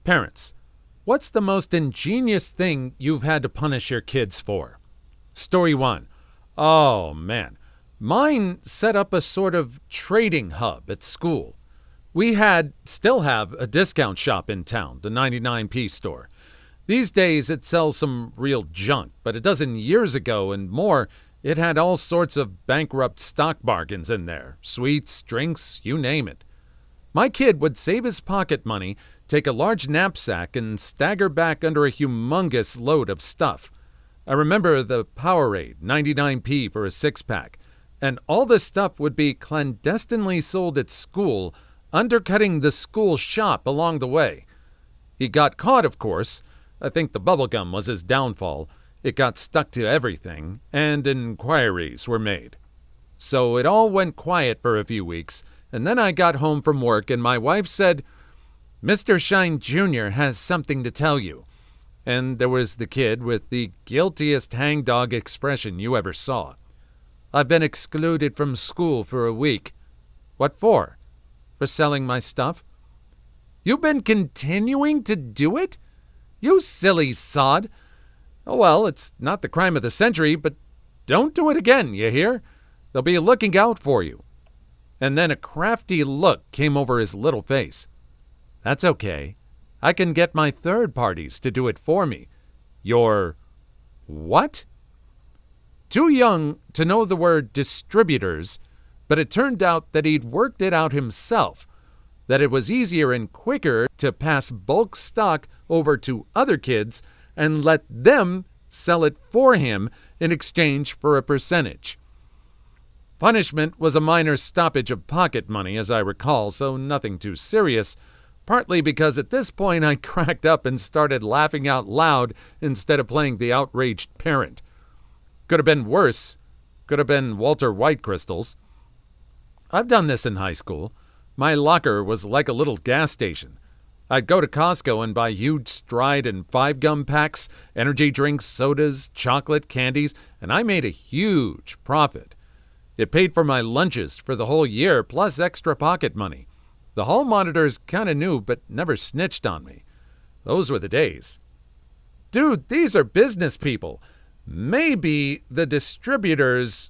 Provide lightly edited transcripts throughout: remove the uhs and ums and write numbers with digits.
Parents, what's the most ingenious thing you've had to punish your kids for? Story 1. Oh, man. Mine set up a sort of trading hub at school. We still have a discount shop in town, the 99p store. These days it sells some real junk, but a dozen years ago and more, it had all sorts of bankrupt stock bargains in there. Sweets, drinks, you name it. My kid would save his pocket money, take a large knapsack, and stagger back under a humongous load of stuff. I remember the Powerade, 99p for a six-pack, and all this stuff would be clandestinely sold at school, undercutting the school shop along the way. He got caught, of course. I think the bubblegum was his downfall. It got stuck to everything, and inquiries were made. So it all went quiet for a few weeks, and then I got home from work and my wife said, "Mr. Shine Jr. has something to tell you." And there was the kid with the guiltiest hangdog expression you ever saw. "I've been excluded from school for a week." "What for?" "For selling my stuff." "You've been continuing to do it? You silly sod. Oh well, it's not the crime of the century, but don't do it again, you hear? They'll be looking out for you." And then a crafty look came over his little face. "That's okay. I can get my third parties to do it for me." "Your what?" Too young to know the word distributors, but it turned out that he'd worked it out himself, that it was easier and quicker to pass bulk stock over to other kids and let them sell it for him in exchange for a percentage. Punishment was a minor stoppage of pocket money, as I recall, so nothing too serious, partly because at this point I cracked up and started laughing out loud instead of playing the outraged parent. Could have been worse. Could have been Walter White crystals. I've done this in high school. My locker was like a little gas station. I'd go to Costco and buy huge Stride and 5-gum packs, energy drinks, sodas, chocolate, candies, and I made a huge profit. It paid for my lunches for the whole year, plus extra pocket money. The hall monitors kind of knew, but never snitched on me. Those were the days. Dude, these are business people. Maybe the distributors...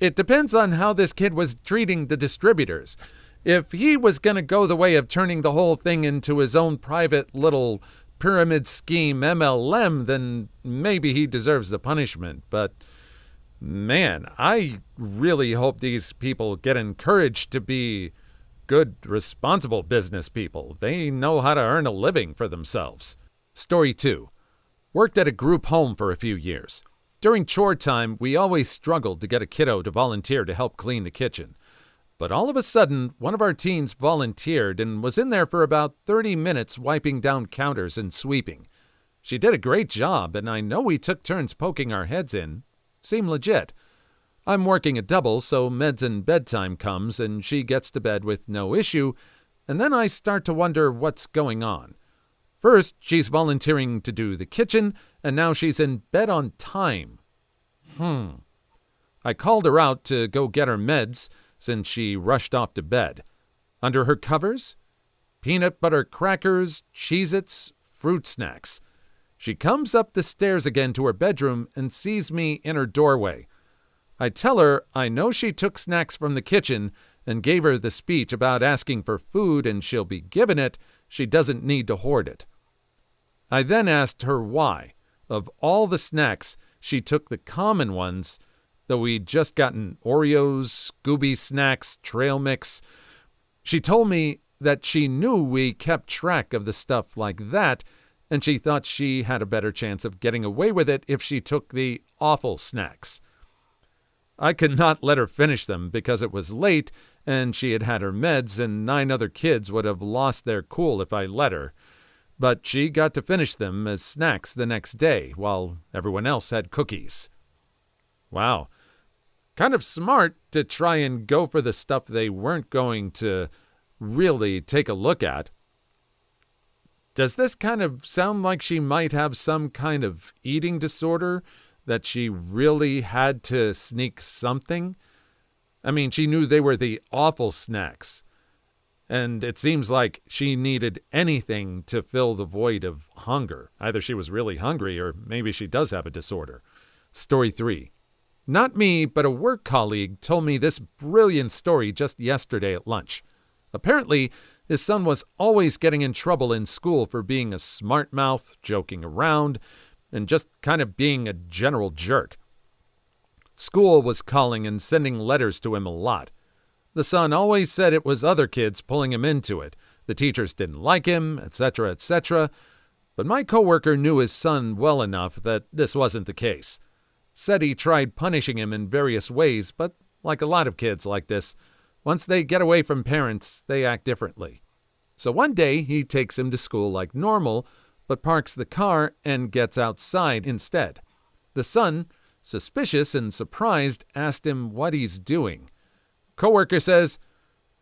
It depends on how this kid was treating the distributors. If he was going to go the way of turning the whole thing into his own private little pyramid scheme MLM, then maybe he deserves the punishment. But, man, I really hope these people get encouraged to be good, responsible business people. They know how to earn a living for themselves. Story 2. Worked at a group home for a few years. During chore time, we always struggled to get a kiddo to volunteer to help clean the kitchen. But all of a sudden, one of our teens volunteered and was in there for about 30 minutes wiping down counters and sweeping. She did a great job, and I know we took turns poking our heads in. Seemed legit. I'm working a double, so meds and bedtime comes, and she gets to bed with no issue, and then I start to wonder what's going on. First, she's volunteering to do the kitchen, and now she's in bed on time. I called her out to go get her meds, since she rushed off to bed. Under her covers? Peanut butter crackers, Cheez-Its, fruit snacks. She comes up the stairs again to her bedroom and sees me in her doorway. I tell her I know she took snacks from the kitchen and gave her the speech about asking for food and she'll be given it, she doesn't need to hoard it. I then asked her why. Of all the snacks, she took the common ones, though we'd just gotten Oreos, Scooby snacks, trail mix. She told me that she knew we kept track of the stuff like that, and she thought she had a better chance of getting away with it if she took the awful snacks. I could not let her finish them because it was late, and she had had her meds, and 9 other kids would have lost their cool if I let her. But she got to finish them as snacks the next day, while everyone else had cookies. Wow. Kind of smart to try and go for the stuff they weren't going to really take a look at. Does this kind of sound like she might have some kind of eating disorder, that she really had to sneak something? I mean, she knew they were the awful snacks. and it seems like she needed anything to fill the void of hunger. Either she was really hungry or maybe she does have a disorder. Story 3. Not me, but a work colleague told me this brilliant story just yesterday at lunch. Apparently, his son was always getting in trouble in school for being a smart mouth, joking around, and just kind of being a general jerk. School was calling and sending letters to him a lot. The son always said it was other kids pulling him into it. The teachers didn't like him, etc., etc. But my coworker knew his son well enough that this wasn't the case. Said he tried punishing him in various ways, but like a lot of kids like this, once they get away from parents, they act differently. So one day, he takes him to school like normal, but parks the car and gets outside instead. The son, suspicious and surprised, asked him what he's doing. Coworker says,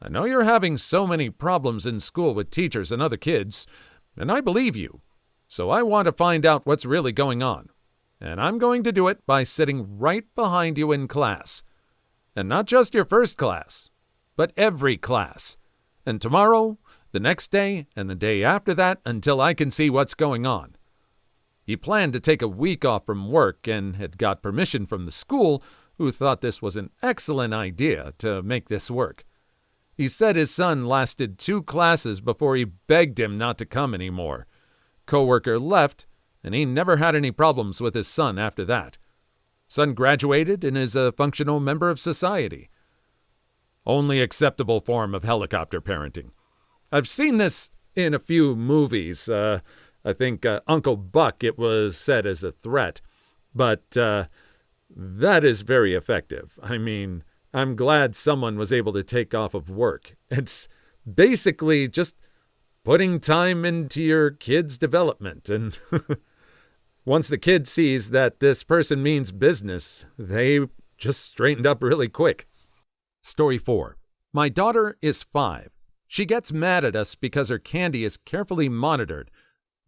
"I know you're having so many problems in school with teachers and other kids, and I believe you. So I want to find out what's really going on. And I'm going to do it by sitting right behind you in class. And not just your first class, but every class. And tomorrow, the next day, and the day after that until I can see what's going on." He planned to take a week off from work and had got permission from the school, who thought this was an excellent idea to make this work. He said his son lasted 2 classes before he begged him not to come anymore. Coworker left, and he never had any problems with his son after that. Son graduated and is a functional member of society. Only acceptable form of helicopter parenting. I've seen this in a few movies. I think Uncle Buck, it was said as a threat. But that is very effective. I mean, I'm glad someone was able to take off of work. It's basically just putting time into your kid's development. And once the kid sees that this person means business, they just straightened up really quick. Story 4. My daughter is 5. She gets mad at us because her candy is carefully monitored.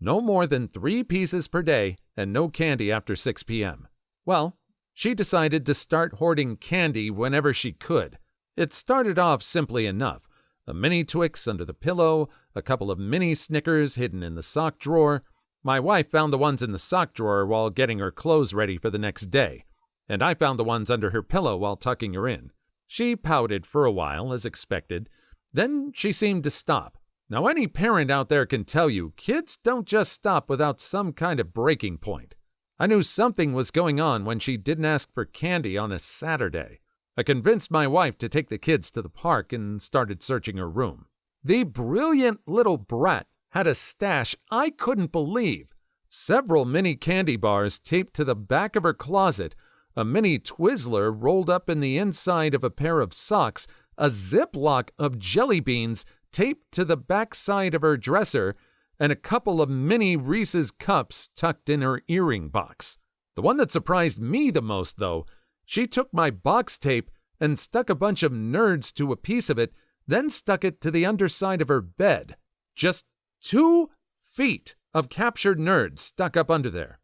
No more than 3 pieces per day and no candy after 6 p.m. Well, she decided to start hoarding candy whenever she could. It started off simply enough. A mini Twix under the pillow, a couple of mini Snickers hidden in the sock drawer. My wife found the ones in the sock drawer while getting her clothes ready for the next day, and I found the ones under her pillow while tucking her in. She pouted for a while, as expected. Then she seemed to stop. Now, any parent out there can tell you, kids don't just stop without some kind of breaking point. I knew something was going on when she didn't ask for candy on a Saturday. I convinced my wife to take the kids to the park and started searching her room. The brilliant little brat had a stash I couldn't believe. Several mini candy bars taped to the back of her closet, a mini Twizzler rolled up in the inside of a pair of socks, a Ziploc of jelly beans taped to the back side of her dresser, and a couple of mini Reese's cups tucked in her earring box. The one that surprised me the most, though, she took my box tape and stuck a bunch of nerds to a piece of it, then stuck it to the underside of her bed. Just 2 feet of captured nerds stuck up under there.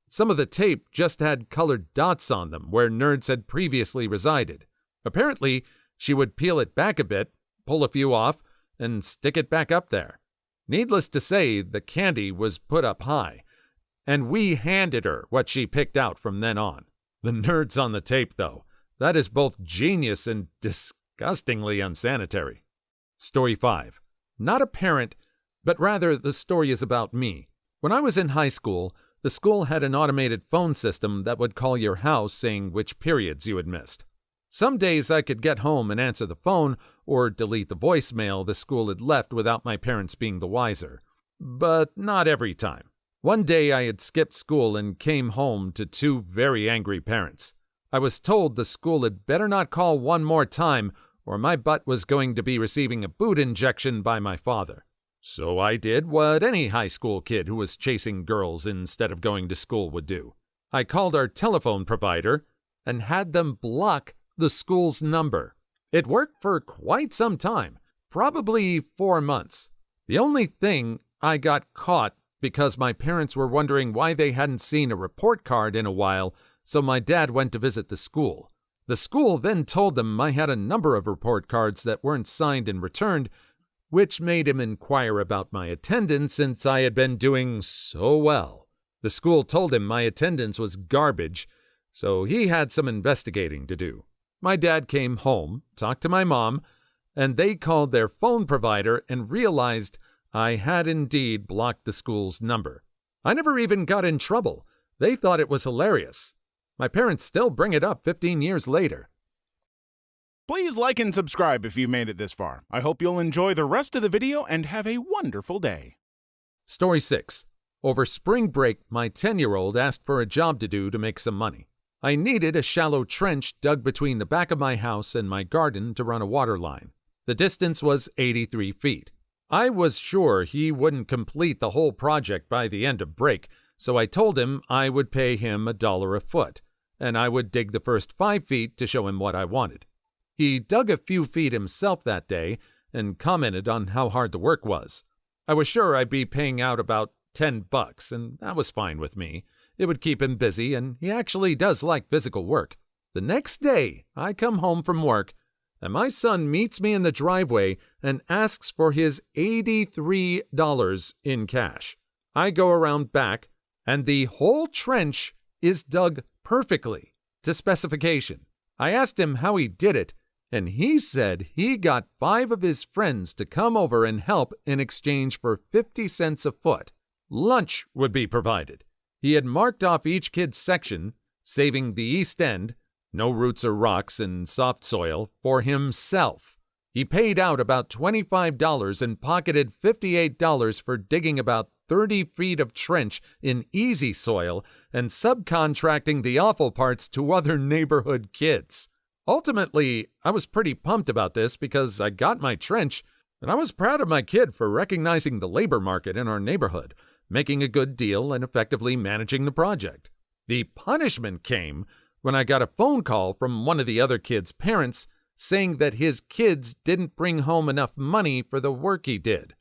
Some of the tape just had colored dots on them where nerds had previously resided. Apparently, she would peel it back a bit, pull a few off, and stick it back up there. Needless to say, the candy was put up high, and we handed her what she picked out from then on. The nerds on the tape, though, that is both genius and disgustingly unsanitary. Story 5. Not a parent, but rather the story is about me. When I was in high school, the school had an automated phone system that would call your house saying which periods you had missed. Some days I could get home and answer the phone or delete the voicemail the school had left without my parents being the wiser. But not every time. One day I had skipped school and came home to 2 very angry parents. I was told the school had better not call one more time or my butt was going to be receiving a boot injection by my father. So I did what any high school kid who was chasing girls instead of going to school would do. I called our telephone provider and had them block the school's number. It worked for quite some time, probably 4 months. The only thing, I got caught because my parents were wondering why they hadn't seen a report card in a while, so my dad went to visit the school. The school then told them I had a number of report cards that weren't signed and returned, which made him inquire about my attendance since I had been doing so well. The school told him my attendance was garbage, so he had some investigating to do. My dad came home, talked to my mom, and they called their phone provider and realized I had indeed blocked the school's number. I never even got in trouble. They thought it was hilarious. My parents still bring it up 15 years later. Please like and subscribe if you've made it this far. I hope you'll enjoy the rest of the video and have a wonderful day. Story 6. Over spring break, my 10-year-old asked for a job to do to make some money. I needed a shallow trench dug between the back of my house and my garden to run a water line. The distance was 83 feet. I was sure he wouldn't complete the whole project by the end of break, so I told him I would pay him $1 a foot, and I would dig the first 5 feet to show him what I wanted. He dug a few feet himself that day and commented on how hard the work was. I was sure I'd be paying out about $10, and that was fine with me. It would keep him busy, and he actually does like physical work. The next day, I come home from work, and my son meets me in the driveway and asks for his $83 in cash. I go around back, and the whole trench is dug perfectly to specification. I asked him how he did it, and he said he got 5 of his friends to come over and help in exchange for 50 cents a foot. Lunch would be provided. He had marked off each kid's section, saving the east end, no roots or rocks and soft soil, for himself. He paid out about $25 and pocketed $58 for digging about 30 feet of trench in easy soil and subcontracting the awful parts to other neighborhood kids. Ultimately, I was pretty pumped about this because I got my trench, and I was proud of my kid for recognizing the labor market in our neighborhood, making a good deal and effectively managing the project. The punishment came when I got a phone call from one of the other kids' parents saying that his kids didn't bring home enough money for the work he did.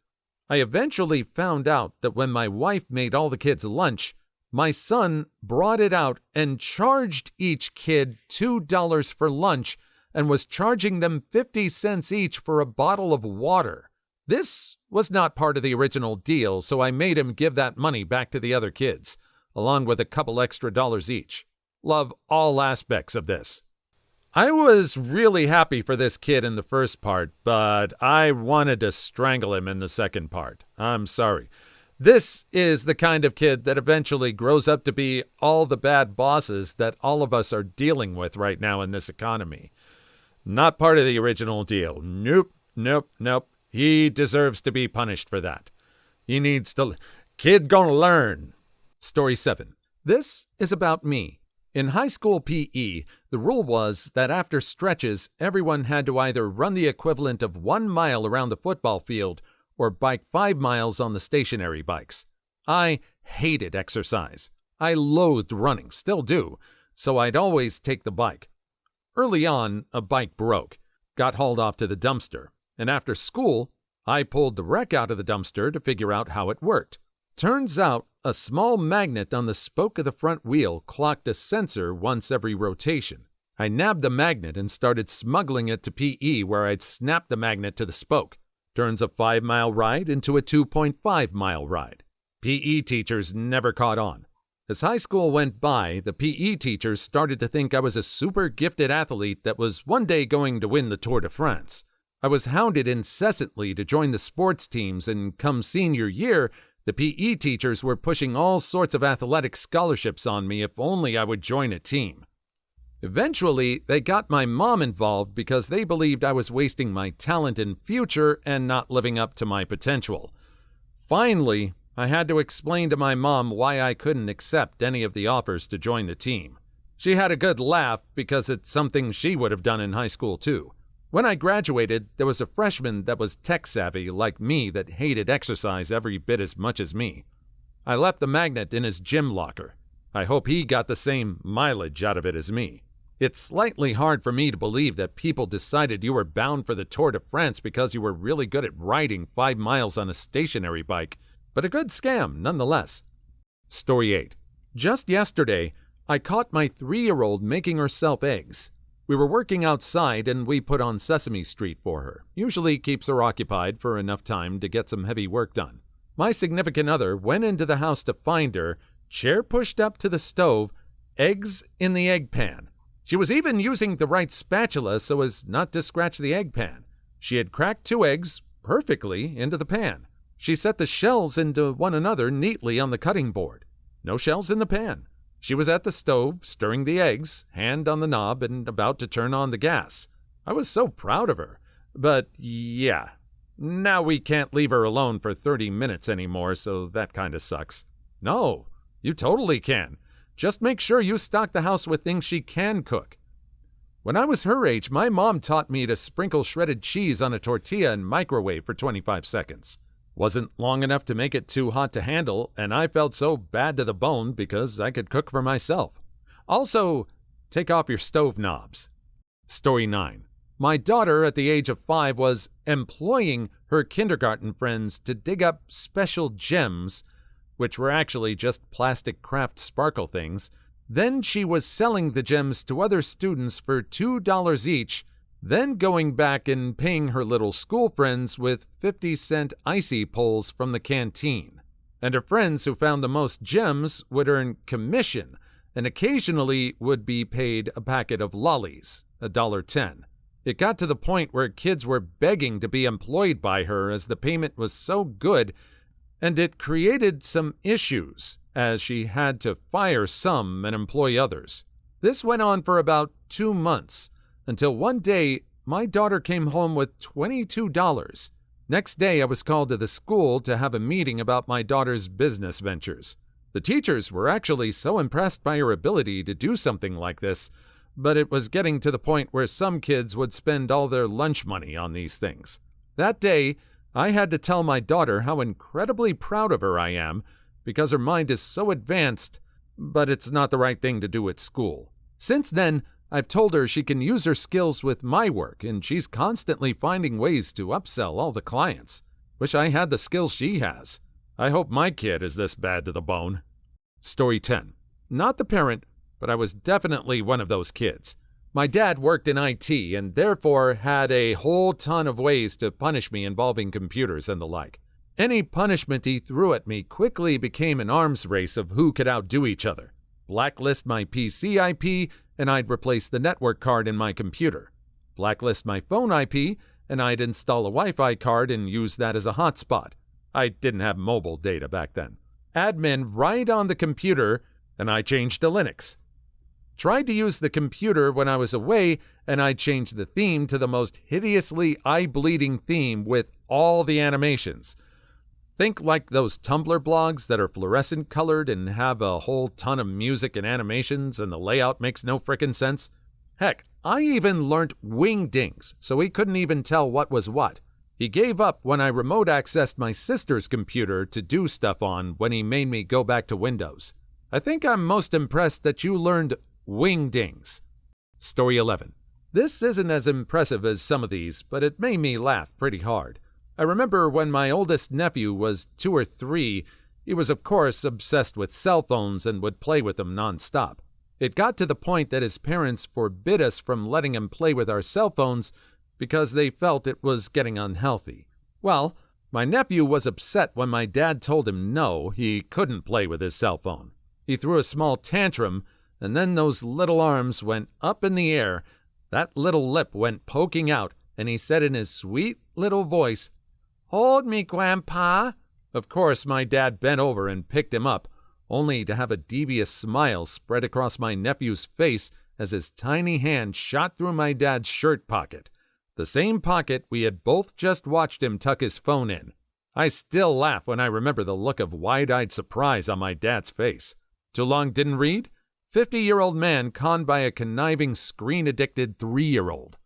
I eventually found out that when my wife made all the kids lunch, my son brought it out and charged each kid $2 for lunch and was charging them 50 cents each for a bottle of water. This was not part of the original deal, so I made him give that money back to the other kids, along with a couple extra dollars each. Love all aspects of this. I was really happy for this kid in the first part, but I wanted to strangle him in the second part. I'm sorry. This is the kind of kid that eventually grows up to be all the bad bosses that all of us are dealing with right now in this economy. Not part of the original deal. Nope. He deserves to be punished for that. He needs to... Kid gonna learn. Story 7. This is about me. In high school PE, the rule was that after stretches, everyone had to either run the equivalent of 1 mile around the football field or bike 5 miles on the stationary bikes. I hated exercise. I loathed running, still do, so I'd always take the bike. Early on, a bike broke, got hauled off to the dumpster, and after school, I pulled the wreck out of the dumpster to figure out how it worked. Turns out, a small magnet on the spoke of the front wheel clocked a sensor once every rotation. I nabbed the magnet and started smuggling it to PE where I'd snap the magnet to the spoke. Turns a 5-mile ride into a 2.5-mile ride. PE teachers never caught on. As high school went by, the PE teachers started to think I was a super gifted athlete that was one day going to win the Tour de France. I was hounded incessantly to join the sports teams, and come senior year, the PE teachers were pushing all sorts of athletic scholarships on me if only I would join a team. Eventually, they got my mom involved because they believed I was wasting my talent and future and not living up to my potential. Finally, I had to explain to my mom why I couldn't accept any of the offers to join the team. She had a good laugh because it's something she would have done in high school too. When I graduated, there was a freshman that was tech-savvy like me that hated exercise every bit as much as me. I left the magnet in his gym locker. I hope he got the same mileage out of it as me. It's slightly hard for me to believe that people decided you were bound for the Tour de France because you were really good at riding 5 miles on a stationary bike, but a good scam nonetheless. Story 8. Just yesterday, I caught my 3-year-old making herself eggs. We were working outside and we put on Sesame Street for her. Usually keeps her occupied for enough time to get some heavy work done. My significant other went into the house to find her, chair pushed up to the stove, eggs in the egg pan. She was even using the right spatula so as not to scratch the egg pan. She had cracked 2 eggs perfectly into the pan. She set the shells into one another neatly on the cutting board. No shells in the pan. She was at the stove, stirring the eggs, hand on the knob, and about to turn on the gas. I was so proud of her. But yeah, now we can't leave her alone for 30 minutes anymore, so that kind of sucks. No, you totally can. Just make sure you stock the house with things she can cook. When I was her age, my mom taught me to sprinkle shredded cheese on a tortilla and microwave for 25 seconds. Wasn't long enough to make it too hot to handle, and I felt so bad to the bone because I could cook for myself. Also, take off your stove knobs. Story 9. My daughter at the age of 5 was employing her kindergarten friends to dig up special gems, which were actually just plastic craft sparkle things. Then she was selling the gems to other students for $2 each, then going back and paying her little school friends with 50-cent icy pulls from the canteen. And her friends who found the most gems would earn commission and occasionally would be paid a packet of lollies, $1.10. It got to the point where kids were begging to be employed by her as the payment was so good, and it created some issues as she had to fire some and employ others. This went on for about 2 months, until one day my daughter came home with $22. Next day I was called to the school to have a meeting about my daughter's business ventures. The teachers were actually so impressed by her ability to do something like this, but it was getting to the point where some kids would spend all their lunch money on these things. That day, I had to tell my daughter how incredibly proud of her I am because her mind is so advanced, but it's not the right thing to do at school. Since then, I've told her she can use her skills with my work, and she's constantly finding ways to upsell all the clients. Wish I had the skills she has. I hope my kid is this bad to the bone. Story 10. Not the parent, but I was definitely one of those kids. My dad worked in IT and therefore had a whole ton of ways to punish me involving computers and the like. Any punishment he threw at me quickly became an arms race of who could outdo each other. Blacklist my PC IP, and I'd replace the network card in my computer. Blacklist my phone IP, and I'd install a Wi-Fi card and use that as a hotspot. I didn't have mobile data back then. Admin right on the computer, and I changed to Linux. Tried to use the computer when I was away, and I changed the theme to the most hideously eye-bleeding theme with all the animations. Think like those Tumblr blogs that are fluorescent colored and have a whole ton of music and animations and the layout makes no frickin' sense. Heck, I even learned wingdings, so he couldn't even tell what was what. He gave up when I remote accessed my sister's computer to do stuff on when he made me go back to Windows. I think I'm most impressed that you learned wingdings. Story 11. This isn't as impressive as some of these, but it made me laugh pretty hard. I remember when my oldest nephew was 2 or 3, he was of course obsessed with cell phones and would play with them nonstop. It got to the point that his parents forbid us from letting him play with our cell phones because they felt it was getting unhealthy. Well, my nephew was upset when my dad told him no, he couldn't play with his cell phone. He threw a small tantrum, and then those little arms went up in the air, that little lip went poking out, and he said in his sweet little voice, "Hold me, Grandpa." Of course, my dad bent over and picked him up, only to have a devious smile spread across my nephew's face as his tiny hand shot through my dad's shirt pocket, the same pocket we had both just watched him tuck his phone in. I still laugh when I remember the look of wide-eyed surprise on my dad's face. Too long didn't read? 50-year-old man conned by a conniving, screen-addicted 3-year-old.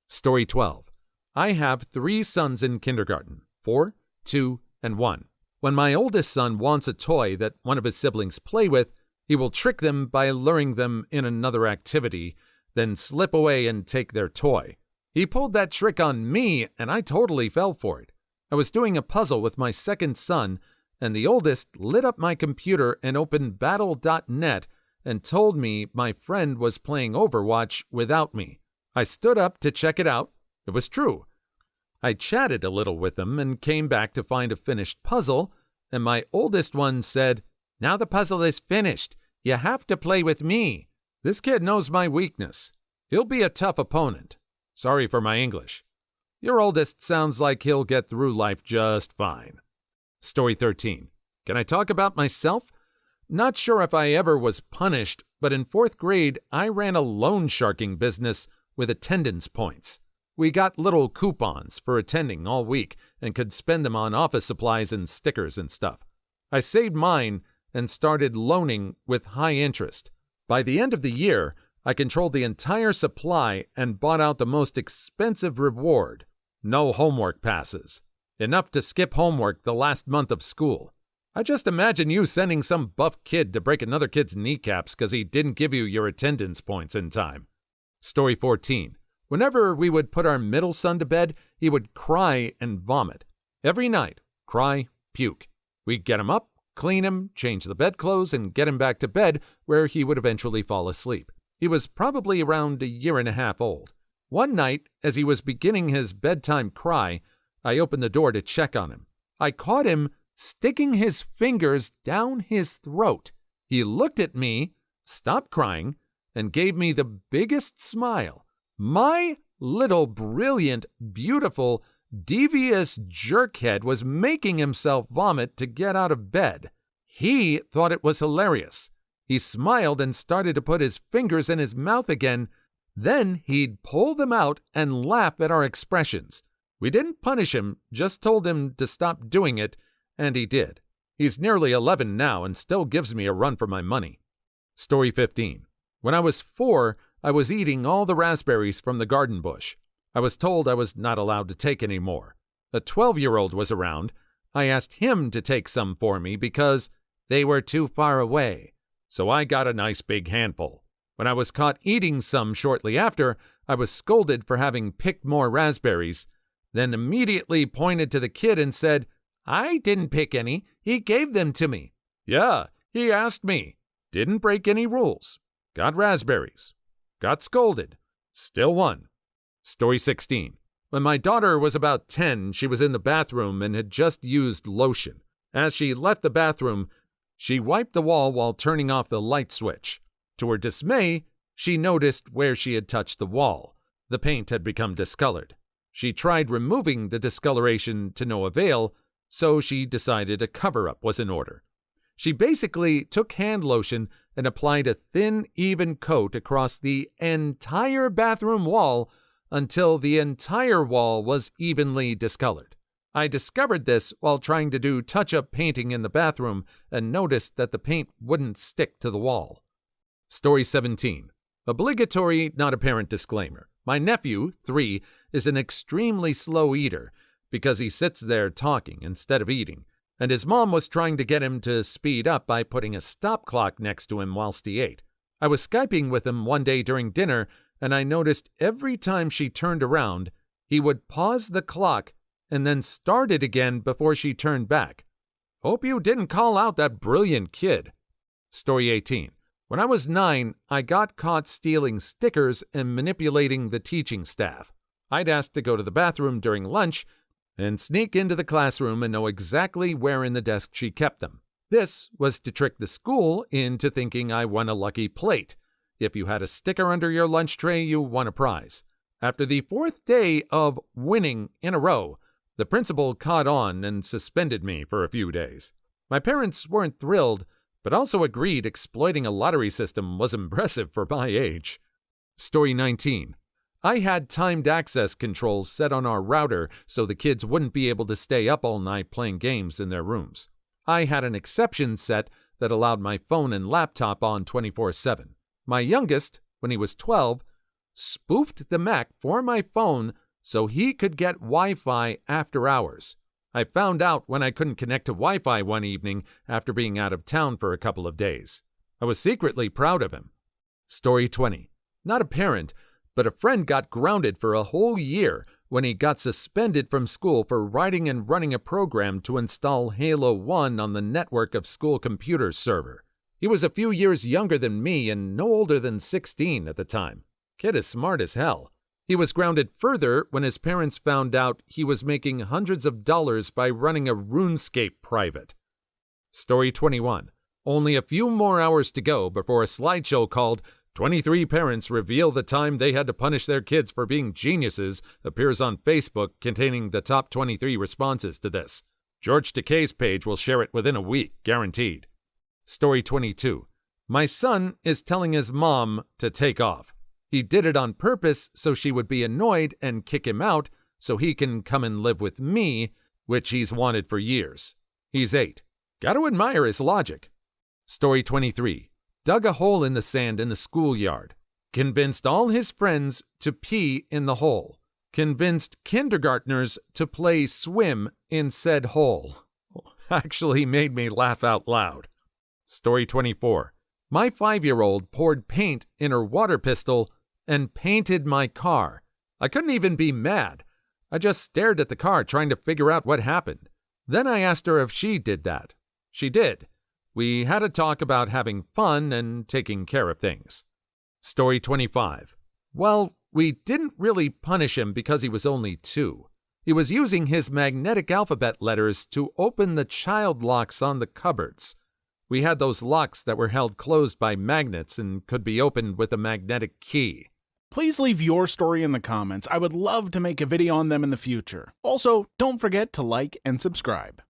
Story 12. I have 3 sons in kindergarten, 4, 2, and 1. When my oldest son wants a toy that one of his siblings play with, he will trick them by luring them in another activity, then slip away and take their toy. He pulled that trick on me, and I totally fell for it. I was doing a puzzle with my second son, and the oldest lit up my computer and opened battle.net and told me my friend was playing Overwatch without me. I stood up to check it out. It was true. I chatted a little with him and came back to find a finished puzzle, and my oldest one said, "Now the puzzle is finished. You have to play with me." This kid knows my weakness. He'll be a tough opponent. Sorry for my English. Your oldest sounds like he'll get through life just fine. Story 13. Can I talk about myself? Not sure if I ever was punished, but in 4th grade, I ran a loan sharking business with attendance points. We got little coupons for attending all week and could spend them on office supplies and stickers and stuff. I saved mine and started loaning with high interest. By the end of the year, I controlled the entire supply and bought out the most expensive reward: no homework passes. Enough to skip homework the last month of school. I just imagine you sending some buff kid to break another kid's kneecaps because he didn't give you your attendance points in time. Story 14. Whenever we would put our middle son to bed, he would cry and vomit. Every night, cry, puke. We'd get him up, clean him, change the bedclothes, and get him back to bed where he would eventually fall asleep. He was probably around a year and a half old. One night, as he was beginning his bedtime cry, I opened the door to check on him. I caught him sticking his fingers down his throat. He looked at me, stopped crying, and gave me the biggest smile. My little brilliant, beautiful, devious jerkhead was making himself vomit to get out of bed. He thought it was hilarious. He smiled and started to put his fingers in his mouth again. Then he'd pull them out and laugh at our expressions. We didn't punish him, just told him to stop doing it, and he did. He's nearly 11 now and still gives me a run for my money. Story 15. When I was 4, I was eating all the raspberries from the garden bush. I was told I was not allowed to take any more. A 12-year-old was around. I asked him to take some for me because they were too far away. So I got a nice big handful. When I was caught eating some shortly after, I was scolded for having picked more raspberries, then immediately pointed to the kid and said, "I didn't pick any. He gave them to me." Yeah, he asked me. Didn't break any rules. Got raspberries. Got scolded. Still won. Story 16. When my daughter was about 10, she was in the bathroom and had just used lotion. As she left the bathroom, she wiped the wall while turning off the light switch. To her dismay, she noticed where she had touched the wall. The paint had become discolored. She tried removing the discoloration to no avail, so she decided a cover-up was in order. She basically took hand lotion and applied a thin, even coat across the entire bathroom wall until the entire wall was evenly discolored. I discovered this while trying to do touch-up painting in the bathroom and noticed that the paint wouldn't stick to the wall. Story 17. Obligatory, not apparent disclaimer. My nephew, 3, is an extremely slow eater because he sits there talking instead of eating, and his mom was trying to get him to speed up by putting a stop clock next to him whilst he ate. I was Skyping with him one day during dinner, and I noticed every time she turned around, he would pause the clock and then start it again before she turned back. Hope you didn't call out that brilliant kid. Story 18. When I was 9, I got caught stealing stickers and manipulating the teaching staff. I'd asked to go to the bathroom during lunch and sneak into the classroom and know exactly where in the desk she kept them. This was to trick the school into thinking I won a lucky plate. If you had a sticker under your lunch tray, you won a prize. After the 4th day of winning in a row, the principal caught on and suspended me for a few days. My parents weren't thrilled, but also agreed exploiting a lottery system was impressive for my age. Story 19. I had timed access controls set on our router so the kids wouldn't be able to stay up all night playing games in their rooms. I had an exception set that allowed my phone and laptop on 24/7. My youngest, when he was 12, spoofed the Mac for my phone so he could get Wi-Fi after hours. I found out when I couldn't connect to Wi-Fi one evening after being out of town for a couple of days. I was secretly proud of him. Story 20. Not a parent, but a friend got grounded for a whole year when he got suspended from school for writing and running a program to install Halo 1 on the network of school computer server. He was a few years younger than me and no older than 16 at the time. Kid is smart as hell. He was grounded further when his parents found out he was making hundreds of dollars by running a RuneScape private. Story 21. Only a few more hours to go before a slideshow called 23 Parents Reveal the Time They Had to Punish Their Kids for Being Geniuses appears on Facebook, containing the top 23 responses to this. George Takei's page will share it within a week, guaranteed. Story 22. My son is telling his mom to take off. He did it on purpose so she would be annoyed and kick him out so he can come and live with me, which he's wanted for years. He's 8. Gotta admire his logic. Story 23. Dug a hole in the sand in the schoolyard. Convinced all his friends to pee in the hole. Convinced kindergartners to play swim in said hole. Actually made me laugh out loud. Story 24. My 5-year-old poured paint in her water pistol and painted my car. I couldn't even be mad. I just stared at the car trying to figure out what happened. Then I asked her if she did that. She did. We had a talk about having fun and taking care of things. Story 25. Well, we didn't really punish him because he was only 2. He was using his magnetic alphabet letters to open the child locks on the cupboards. We had those locks that were held closed by magnets and could be opened with a magnetic key. Please leave your story in the comments. I would love to make a video on them in the future. Also, don't forget to like and subscribe.